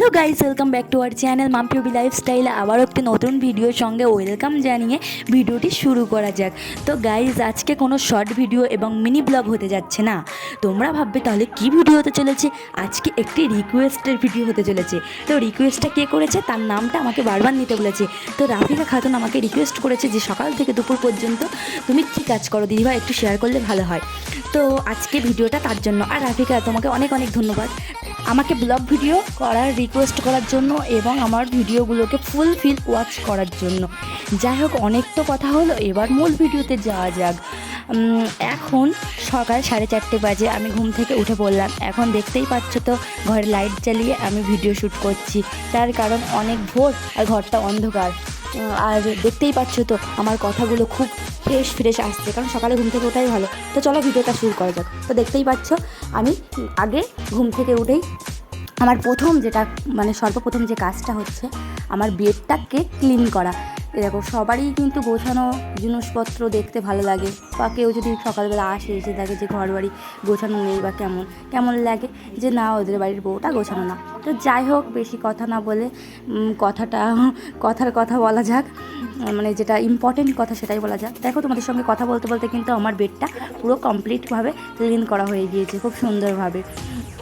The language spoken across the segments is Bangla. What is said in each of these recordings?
Hello guys, welcome back to our channel মাম্পিউবি লাইফস্টাইল। আবার একটি নতুন ভিডিওর সঙ্গে ওয়েলকাম জানিয়ে ভিডিওটি শুরু করা যাক। তো গাইস, আজকে কোনো শর্ট ভিডিও এবং মিনি ব্লগ হতে যাচ্ছে না। তোমরা ভাববে তাহলে কি ভিডিও হতে চলেছে। আজকে একটি রিকোয়েস্টের ভিডিও হতে চলেছে। তো রিকোয়েস্টটা কে করেছে তার নামটা আমাকে বারবার নিতে বলেছে। তো রাফিকা খাতুন আমাকে রিকোয়েস্ট করেছে যে সকাল থেকে দুপুর পর্যন্ত তুমি কী কাজ করো দিদিভাই, একটু শেয়ার করলে ভালো হয়। তো আজকে ভিডিওটা তার জন্য। আর রাফিকা, তোমাকে অনেক অনেক ধন্যবাদ আমাকে ব্লগ ভিডিও করার রিকোয়েস্ট করার জন্য এবং আমার ভিডিওগুলোকে ফুলফিল ওয়াচ করার জন্য। যাই হোক, অনেক তো কথা হলো, এবার মূল ভিডিওতে যাওয়া যাক। এখন সকাল 4:30 বাজে, আমি ঘুম থেকে উঠে পড়লাম। এখন দেখতেই পাচ্ছ তো, ঘরে লাইট জ্বালিয়ে আমি ভিডিও শ্যুট করছি। তার কারণ অনেক ভোর আর ঘরটা অন্ধকার। আর দেখতেই পাচ্ছ তো আমার কথাগুলো খুব ফ্রেশ আসছে, কারণ সকালে ঘুম থেকে ওঠাই ভালো। তো চলো ভিডিওটা শুরু করা যাক। তো দেখতেই পাচ্ছ, আমি আগে ঘুম থেকে উঠেই আমার সর্বপ্রথম যে কাজটা হচ্ছে আমার বেডটাকে ক্লিন করা। এরকম সবারই কিন্তু গোছানো জিনিসপত্র দেখতে ভালো লাগে, বা কেউ যদি সকালবেলা এসে থাকে যে ঘর বাড়ি গোছানো নেই বা কেমন লাগে যে না, ওদের বাড়ির বউটা গোছানো না। তো যাই হোক, বেশি কথা না বলে কথার কথা বলা যাক, যেটা ইম্পর্টেন্ট কথা সেটাই বলা যাক। দেখো, তোমাদের সঙ্গে কথা বলতে বলতে কিন্তু আমার বেডটা পুরো কমপ্লিটভাবে ক্লিন করা হয়ে গিয়েছে, খুব সুন্দরভাবে।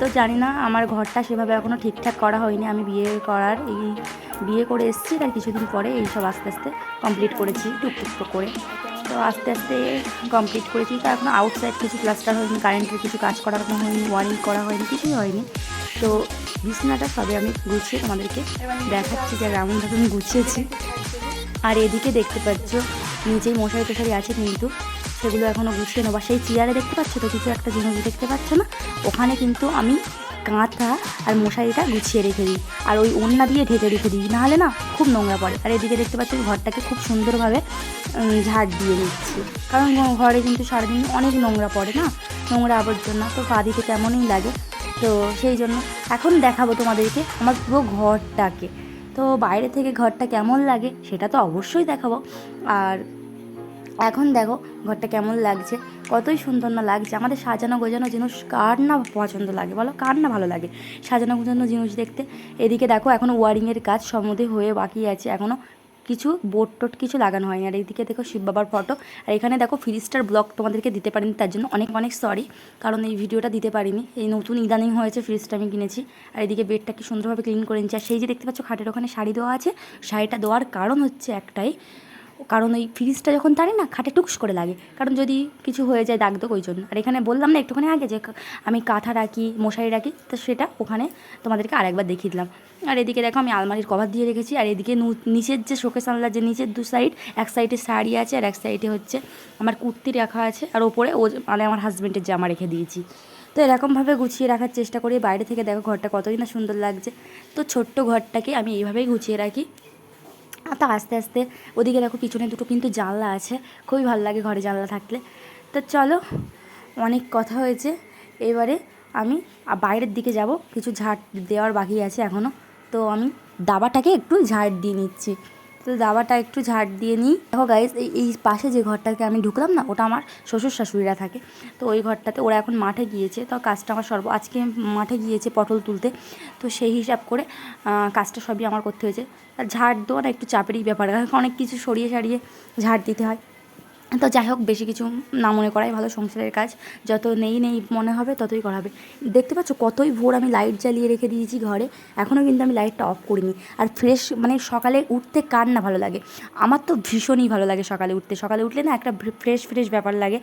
তো জানি না, আমার ঘরটা সেভাবে এখনও ঠিকঠাক করা হয়নি। আমি বিয়ে করে এসেছি, তার কিছুদিন পরে এইসব আস্তে আস্তে কমপ্লিট করেছি, টুকটুক করে। তো আস্তে আস্তে কমপ্লিট করেছি। তো এখন আউটসাইড কিছু প্লাস্টার হয়নি, কারেন্টের কিছু কাজ করানো হয়নি, ওয়ারিং করা হয়নি, কিছুই হয়নি। তো বিছানাটা সবে আমি গুছিয়ে তোমাদেরকে দেখাচ্ছি যে এমনভাবে আমি গুছিয়েছি। আর এদিকে দেখতে পাচ্ছ নিচেই মশারি টশারি আছে, কিন্তু সেগুলো এখনও গুছিয়ে নেবো। সেই চেয়ারে দেখতে পাচ্ছ তো কিছু একটা জিনিস দেখতে পাচ্ছ না, ওখানে কিন্তু আমি কাঁথা আর মশারিটা গুছিয়ে রেখে দিই, আর ওই ওড়না দিয়ে ঢেকে রেখে দিই, নাহলে না খুব নোংরা পড়ে। আর এদিকে দেখতে পাচ্ছ ঘরটাকে খুব সুন্দরভাবে ঝাড় দিয়ে নিচ্ছি, কারণ ঘরে কিন্তু সারাদিন অনেক নোংরা পড়ে না, নোংরা আবর্জনা, তো পা দিতে কেমনই লাগে। তো সেই জন্য এখন দেখাবো তোমাদেরকে আমার পুরো ঘরটাকে। তো বাইরে থেকে ঘরটা কেমন লাগে সেটা তো অবশ্যই দেখাবো। আর এখন দেখো ঘরটা কেমন লাগছে, কতই সুন্দর না লাগছে। আমাদের সাজানো গোছানো জিনিস কার না পছন্দ লাগে বলো, কার না ভালো লাগে সাজানো গোছানো জিনিস দেখতে। এদিকে দেখো, এখনও ওয়ারিংয়ের কাজ সম্বন্ধে হয়ে বাকি আছে, এখনও কিছু বোর্ড টোট কিছু লাগানো হয়নি। আর এইদিকে দেখো শিব বাবার ফটো। আর এখানে দেখো ফ্রিজটার ব্লগ তোমাদেরকে দিতে পারিনি, তার জন্য অনেক অনেক সরি, কারণ এই ভিডিওটা দিতে পারিনি। এই নতুন ইদানিং হয়েছে ফ্রিজটা আমি কিনেছি। আর এদিকে বেডটাকে সুন্দরভাবে ক্লিন করে নিচ্ছি। আর সেই যে দেখতে পাচ্ছ খাটের ওখানে শাড়ি দেওয়া আছে, শাড়িটা দেওয়ার কারণ হচ্ছে একটাই, কারণ ওই ফ্রিজটা যখন টানে না খাটে টুকস করে লাগে, কারণ যদি কিছু হয়ে যায় দাগ দাগ, ওই জন্য। আর এখানে বললাম না একটুখানি আগে যে আমি কাঁথা রাখি, মশারি রাখি, তো সেটা ওখানে তোমাদেরকে আরেকবার দেখিয়ে দিলাম। আর এদিকে দেখো আমি আলমারির কভার দিয়ে রেখেছি। আর এদিকে নিচের যে শোকেস আনলার যে নিচের দু সাইড, এক সাইডে শাড়ি আছে আর এক সাইডে হচ্ছে আমার কুর্তি রাখা আছে, আর ওপরে আমার হাজব্যান্ডের জামা রেখে দিয়েছি। তো এরকমভাবে গুছিয়ে রাখার চেষ্টা করি। বাইরে থেকে দেখো ঘরটা কতই না সুন্দর লাগছে। তো ছোট্ট ঘরটাকে আমি এইভাবেই গুছিয়ে রাখি। তো আস্তে আস্তে ওদিকে দেখো পিছনে দুটো কিন্তু জানলা আছে, খুবই ভালো লাগে ঘরে জানলা থাকলে। তো চলো, অনেক কথা হয়েছে, এবারে আমি বাইরের দিকে যাব, কিছু ঝাড় দেওয়ার বাকি আছে এখনও। তো আমি দাবাটাকে একটু ঝাড় দিয়ে নিচ্ছি। তো দাবাটা একটু ঝাড় দিয়ে নিই। দেখো গাইস, এই পাশে যে ঘরটাকে আমি ঢুকলাম না, ওটা আমার শ্বশুর শাশুড়িরা থাকে। তো ওই ঘরটাতে ওরা এখন মাঠে গিয়েছে, তো কাজটা আমার আজকে মাঠে গিয়েছে পটল তুলতে। তো সেই হিসাব করে কাজটা সবই আমার করতে হয়েছে। আর ঝাড় দেওয়া না একটু চাপেরই ব্যাপার, অনেক কিছু সরিয়ে ঝাড় দিতে হয়। তো যাই হোক, বেশি কিছু না মনে করাই ভালো, সংসারের কাজ যত নেই মনে হবে ততই করা হবে। দেখতে পাচ্ছ কতই ভোর, আমি লাইট জ্বালিয়ে রেখে দিয়েছি ঘরে, এখনও কিন্তু আমি লাইটটা অফ করিনি। আর ফ্রেশ সকালে উঠতে কার না ভালো লাগে, আমার তো ভীষণই ভালো লাগে সকালে উঠলে না একটা ফ্রেশ ব্যাপার লাগে।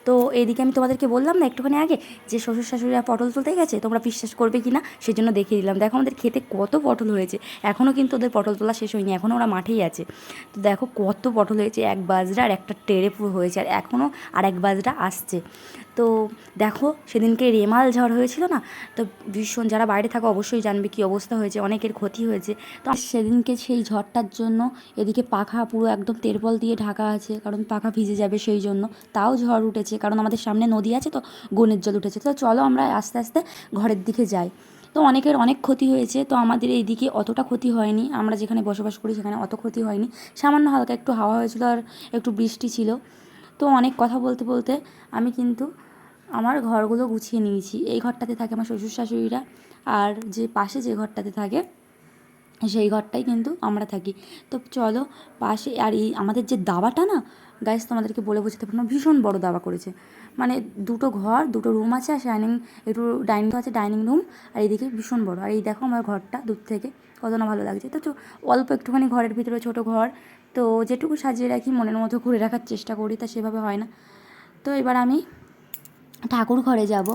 তো এইদিকে আমি তোমাদেরকে বললাম না একটুখানি আগে যে শ্বশুর শাশুড়িরা পটল তুলতে গেছে, তোমরা বিশ্বাস করবে কি না সেই জন্য দেখিয়ে দিলাম। দেখো আমাদের খেতে কত পটল হয়েছে, এখনও কিন্তু ওদের পটল তোলা শেষ হয়নি, এখনও ওরা মাঠেই আছে। তো দেখো কত পটল হয়েছে, এক বাজরা আর একটা টেরে পুরো হয়েছে, আর এখনও আর এক বাজরা আসছে। তো দেখো সেদিনকে রেমাল ঝড় হয়েছিল না, তো ভীষণ, যারা বাইরে থাকো অবশ্যই জানবে কী অবস্থা হয়েছে, অনেকের ক্ষতি হয়েছে। তো সেদিনকে সেই ঝড়টার জন্য এদিকে পাখা পুরো একদম তেরপল দিয়ে ঢাকা আছে, কারণ পাখা ভিজে যাবে সেই জন্য। তাও ঝড় উঠেছে, কারণ আমাদের সামনে নদী আছে, তো গনের জল উঠেছে। তো চলো আমরা আস্তে আস্তে ঘরের দিকে যাই। তো অনেকের অনেক ক্ষতি হয়েছে, তো আমাদের এইদিকে অতটা ক্ষতি হয়নি, আমরা যেখানে বসবাস করি সেখানে অত ক্ষতি হয়নি। সামান্য হালকা একটু হাওয়া হয়েছিল আর একটু বৃষ্টি ছিল। তো অনেক কথা বলতে বলতে আমি কিন্তু আমার ঘরগুলো গুছিয়ে নিয়েছি। এই ঘরটাতে থাকে আমার শ্বশুর শাশুড়িরা, আর যে পাশে যে ঘরটাতে থাকে সেই ঘরটাই কিন্তু আমরা থাকি। তো চলো পাশে, আর এই আমাদের যে দাবাটা না গাইস, তোমাদেরকে বলে বোঝাতে পারবো না, ভীষণ বড় দাবা করেছে। মানে দুটো ঘর, দুটো রুম আছে, আর একটু ডাইনিং আছে, ডাইনিং রুম, আর এইদিকে ভীষণ বড়। আর এই দেখো আমার ঘরটা দূর থেকে কত না ভালো লাগছে। তো অল্প একটুখানি ঘরের ভিতরে ছোট ঘর, তো যেটুকু সাজিয়ে রাখি মনের মতো ঘুরে রাখার চেষ্টা করি, তা সেভাবে হয় না। তো এবার আমি ঠাকুর ঘরে যাব।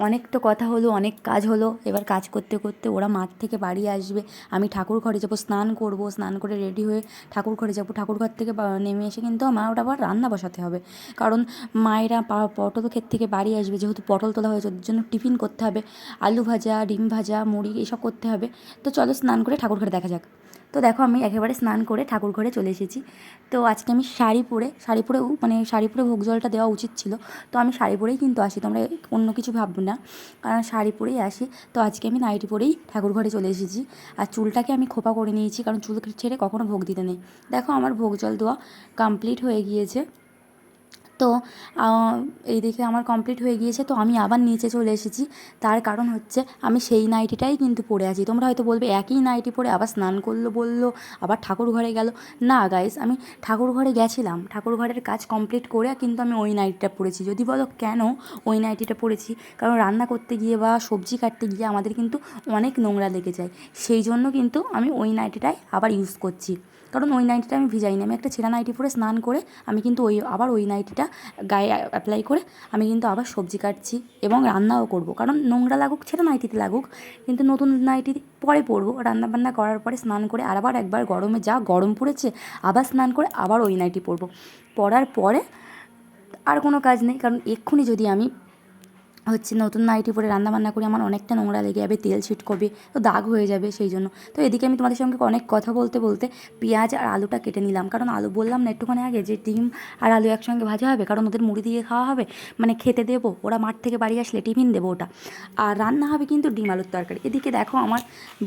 অনেক তো কথা হলো, অনেক কাজ হলো। এবার কাজ করতে করতে ওরা মাঠ থেকে বাড়ি আসবে, আমি ঠাকুর ঘরে যাব, স্নান করব, স্নান করে রেডি হয়ে ঠাকুর ঘরে যাব। ঠাকুর ঘর থেকে নেমে এসে কিন্তু আমার ওটা আবার রান্না বসাতে হবে, কারণ মায়েরা পটল ক্ষেত থেকে বাড়ি আসবে, যেহেতু পটল তোলা হয়েছে ওদের জন্য টিফিন করতে হবে, আলু ভাজা, ডিম ভাজা, মুড়ি এসব করতে হবে। তো চলো স্নান করে ঠাকুর ঘরে দেখা যাক। তো দেখো আমি একেবারে স্নান করে ঠাকুর ঘরে চলে এসেছি। তো আজকে আমি শাড়ি পরে ভোগ জলটা দেওয়া উচিত ছিল, তো আমি শাড়ি পরেই কিন্তু আসি, তোমরা অন্য কিছু ভাববো না, কারণ শাড়ি পরেই আসি। তো আজকে আমি নাইটি পরেই ঠাকুর ঘরে চলে এসেছি। আর চুলটাকে আমি খোপা করে নিয়েছি, কারণ চুল ছেড়ে কখনো ভোগ দিতে নেই। দেখো আমার ভোগ জল দেওয়া কমপ্লিট হয়ে গিয়েছে। তো এই দেখে আমার কমপ্লিট হয়ে গিয়েছে। তো আমি আবার নিচে চলে এসেছি, তার কারণ হচ্ছে আমি সেই নাইটিটাই কিন্তু পরে আছি। তোমরা হয়তো বলবে একই নাইটি পরে আবার স্নান করলো বললো, আবার ঠাকুর ঘরে গেল। না গাইস, আমি ঠাকুর ঘরে গেছিলাম, ঠাকুর ঘরের কাজ কমপ্লিট করে কিন্তু আমি ওই নাইটিটা পরেছি। যদি বলো কেন ওই নাইটিটা পরেছি, কারণ রান্না করতে গিয়ে বা সবজি কাটতে গিয়ে আমাদের কিন্তু অনেক নোংরা লেগে যায়, সেই জন্য কিন্তু আমি ওই নাইটিটাই আবার ইউজ করছি। কারণ ওই নাইটিটা আমি ভিজাইনি, আমি একটা ছেঁড়া নাইটি পরে স্নান করে আমি কিন্তু আবার ওই নাইটিটা গায়ে অ্যাপ্লাই করে আমি কিন্তু আবার সবজি কাটছি এবং রান্নাও করব। কারণ নোংরা লাগুক, ছেঁড়া নাইটিতে লাগুক, কিন্তু নতুন নাইটি পরে পরবো। রান্নাবান্না করার পরে স্নান করে আবার একবার, গরমে যা গরম পড়েছে, আবার স্নান করে আবার ওই নাইটি পরবো। পরার পরে আর কোনো কাজ নেই, কারণ এক্ষুনি যদি আমি নতুন নাইটি পরে রান্নাবান্না করি, আমার অনেকটা নোংরা লেগে যাবে, তেল ছিটকবে, তো দাগ হয়ে যাবে, সেই জন্য। তো এদিকে আমি তোমাদের সঙ্গে অনেক কথা বলতে বলতে পেঁয়াজ আর আলুটা কেটে নিলাম, কারণ আলু বললাম না একটুখানি আগে যে ডিম আর আলু একসঙ্গে ভাজা হবে, কারণ ওদের মুড়ি দিয়ে খাওয়া হবে, মানে খেতে দেবো, ওরা মাঠ থেকে বাড়ি আসলে টিফিন দেবো ওটা। আর রান্না হবে কিন্তু ডিম আলুর তরকারি। এদিকে দেখো আমার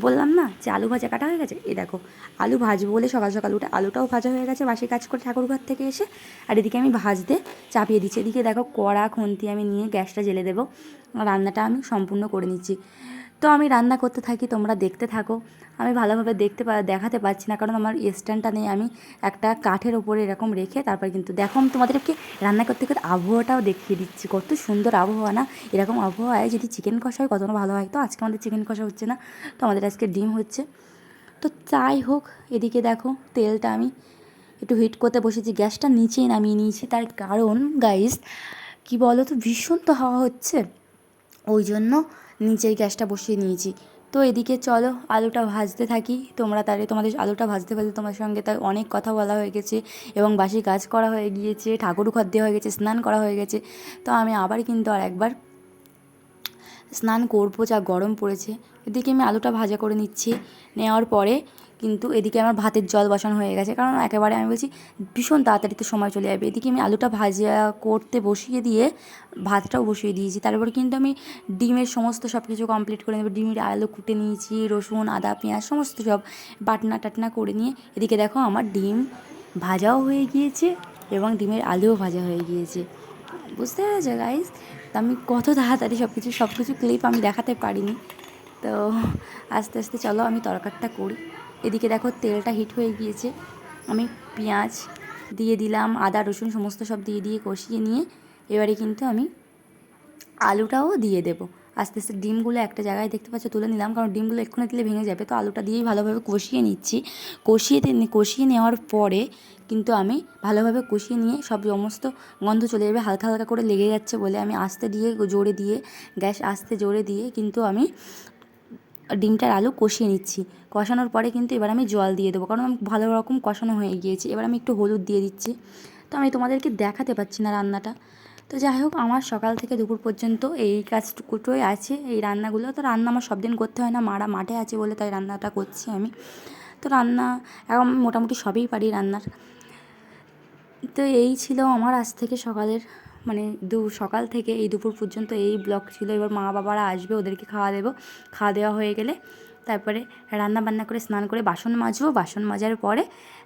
বললাম না যে আলু ভাজা কাটা হয়ে গেছে, দেখো আলু ভাজবো বলে সকাল সকাল উঠে আলুটাও ভাজা হয়ে গেছে, বাসি কাজ করে ঠাকুর ঘর থেকে এসে। আর এদিকে আমি ভাজতে চাপিয়ে দিচ্ছি। এদিকে দেখো কড়া খুন্তি আমি নিয়ে গ্যাসটা জ্বেলে দেবো, রান্নাটা আমি সম্পূর্ণ করে নিচ্ছি। তো আমি রান্না করতে থাকি, তোমরা দেখতে থাকো। আমি ভালোভাবে দেখাতে পারছি না, কারণ আমার স্ট্যান্ডটা নেই, আমি একটা কাঠের ওপরে এরকম রেখে তারপর কিন্তু দেখো আমি তোমাদেরকে রান্না করতে করতে আবহাওয়াটাও দেখিয়ে দিচ্ছি, কত সুন্দর আবহাওয়া না। এরকম আবহাওয়ায় যদি চিকেন কষা হয় কত না ভালো হয়। তো আজকে আমাদের চিকেন কষা হচ্ছে না, তো আমাদের আজকে ডিম হচ্ছে। তো যাই হোক, এদিকে দেখো তেলটা আমি একটু হিট করতে বসেছি, গ্যাসটা নিচেই নামিয়ে নিয়েছি, তার কারণ গাইস কি বলো তো, ভীষণ তো হাওয়া হচ্ছে, ওই জন্য নিচেই গ্যাসটা বসিয়ে নিয়েছি। তো এদিকে চলো আলুটা ভাজতে থাকি। তোমাদের আলুটা ভাজতে ভাজতে তোমার সঙ্গে তাই অনেক কথা বলা হয়ে গেছে, এবং বাসি কাজ করা হয়ে গিয়েছে, ঠাকুর ঘর দেওয়া হয়ে গেছে, স্নান করা হয়ে গেছে। তো আমি আবার কিন্তু আর একবার স্নান করবো, যা গরম পড়েছে। এদিকে আমি আলুটা ভাজা করে নিচ্ছি, নেওয়ার পরে কিন্তু এদিকে আমার ভাতের জল বসানো হয়ে গেছে, কারণ একেবারে আমি বলছি ভীষণ তাড়াতাড়ি তো সময় চলে যাবে। এদিকে আমি আলুটা ভাজা করতে বসিয়ে দিয়ে ভাতটাও বসিয়ে দিয়েছি। তারপরে কিন্তু আমি ডিমের সমস্ত সব কিছু কমপ্লিট করে নেবো। ডিমের আলু কুটে নিয়েছি, রসুন আদা পেঁয়াজ সমস্ত সব বাটনা টাটনা করে নিয়ে এদিকে দেখো আমার ডিম ভাজাও হয়ে গিয়েছে এবং ডিমের আলুও ভাজা হয়ে গিয়েছে। বুঝতে পেরেছো গাইস? তো আমি কত তাড়াতাড়ি সব কিছু ক্লিপ আমি দেখাতে পারিনি। তো আস্তে আস্তে চলো আমি তরকারিটা করি। এদিকে দেখো তেলটা হিট হয়ে গিয়েছে, আমি পেঁয়াজ দিয়ে দিলাম, আদা রসুন সমস্ত সব দিয়ে কষিয়ে নিয়ে এবারে কিন্তু আমি আলুটাও দিয়ে দেবো। আস্তে আস্তে ডিমগুলো একটা জায়গায় দেখতে পাচ্ছ তুলে নিলাম, কারণ ডিমগুলো এক্ষুনি দিলে ভেঙে যাবে। তো আলুটা দিয়েই ভালোভাবে কষিয়ে নিচ্ছি। কষিয়ে নেওয়ার পরে কিন্তু আমি ভালোভাবে কষিয়ে নিয়ে সমস্ত গন্ধ চলে যাবে, হালকা হালকা করে লেগে যাচ্ছে বলে আমি গ্যাস আস্তে জোরে দিয়ে কিন্তু আমি ডিমটার আলু কষিয়ে নিচ্ছি। কষানোর পরে কিন্তু এবার আমি জল দিয়ে দেবো, কারণ আমি ভালো রকম কষানো হয়ে গিয়েছে। এবার আমি একটু হলুদ দিয়ে দিচ্ছি। তো আমি তোমাদেরকে দেখাতে পাচ্ছি না রান্নাটা। তো যাই হোক, আমার সকাল থেকে দুপুর পর্যন্ত এই কাজটুকুটোই আছে, এই রান্নাগুলো। তো রান্না আমার সব দিন করতে হয় না, মারা মাঠে আছে বলে তাই রান্নাটা করছি আমি। তো রান্না এখন মোটামুটি সবই পারি রান্নার। তো এই ছিল আমার আজ থেকে সকালের, মানে সকাল থেকে এই দুপুর পর্যন্ত এই ব্লগ ছিল। এবার মা বাবারা আসবে, ওদেরকে খাওয়া দেবো। খাওয়া দেওয়া হয়ে গেলে তারপরে রান্না বান্না করে স্নান করে বাসন মাজবো। বাসন মাজার পরে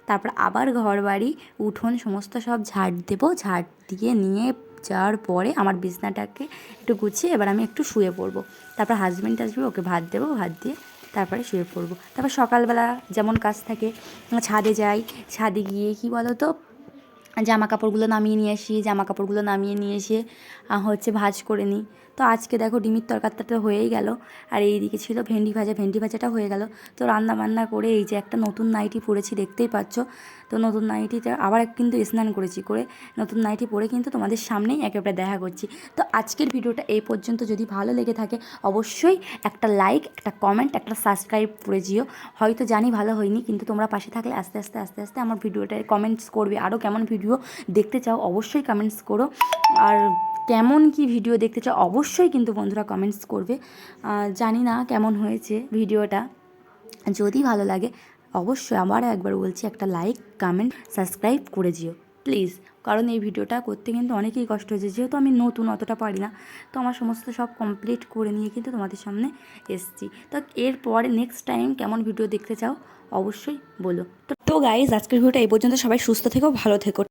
তারপর আবার ঘর বাড়ি উঠোন সমস্ত সব ঝাড় দেবো। ঝাড় দিয়ে নিয়ে যাওয়ার পরে আমার বিছনাটাকে একটু গুছিয়ে এবার আমি একটু শুয়ে পড়বো। তারপর হাজব্যান্ড আসবে, ওকে ভাত দেবো, ভাত দিয়ে তারপরে শুয়ে পড়বো। তারপর সকালবেলা যেমন কাজ থাকে, ছাদে যাই, ছাদে গিয়ে কী বলো তো, জামা কাপড়গুলো নামিয়ে নিয়ে আসি, জামা কাপড়গুলো নামিয়ে নিয়ে এসে হচ্ছে ভাঁজ করে নিই। তো আজকে দেখো ডিমের তরকারিটা তো হয়েই গেল, আর এইদিকে ছিল ভেন্ডি ভাজা, ভেন্ডি ভাজাটা হয়ে গেল। তো রান্না বান্না করে এই যে একটা নতুন নাইটি পরেছি, দেখতেই পাচ্ছ। তো নতুন নাইটিতে আবার কিন্তু স্নান করেছি, করে নতুন নাইটি পরে কিন্তু তোমাদের সামনেই একেবারে দেখা করছি। তো আজকের ভিডিওটা এই পর্যন্ত। যদি ভালো লেগে থাকে অবশ্যই একটা লাইক, একটা কমেন্ট, একটা সাবস্ক্রাইব করে যেও। হয়তো জানি ভালো হয়নি, কিন্তু তোমরা পাশে থাকলে আস্তে আস্তে আস্তে আস্তে আমার ভিডিওটায় কমেন্টস করবে, আরও কেমন ভিডিও দেখতে চাও অবশ্যই কমেন্টস করো। আর কেমন কি ভিডিও দেখতে চাও অবশ্যই কিন্তু বন্ধুরা কমেন্টস করবে। জানি না কেমন হয়েছে ভিডিওটা, যদি ভালো লাগে অবশ্যই আবার একবার বলছি একটা লাইক, কমেন্ট, সাবস্ক্রাইব করে যেও প্লিজ। কারণ এই ভিডিওটা করতে কিন্তু অনেকেই কষ্ট হয়েছে, যেহেতু আমি নতুন, অতটা পারি না। তো আমার সমস্ত সব কমপ্লিট করে নিয়ে কিন্তু তোমাদের সামনে এসছি। তো এরপরে নেক্সট টাইম কেমন ভিডিও দেখতে চাও অবশ্যই বলো। তো গাইজ, আজকের ভিডিওটা এই পর্যন্ত। সবাই সুস্থ থেকো, ভালো থেকো।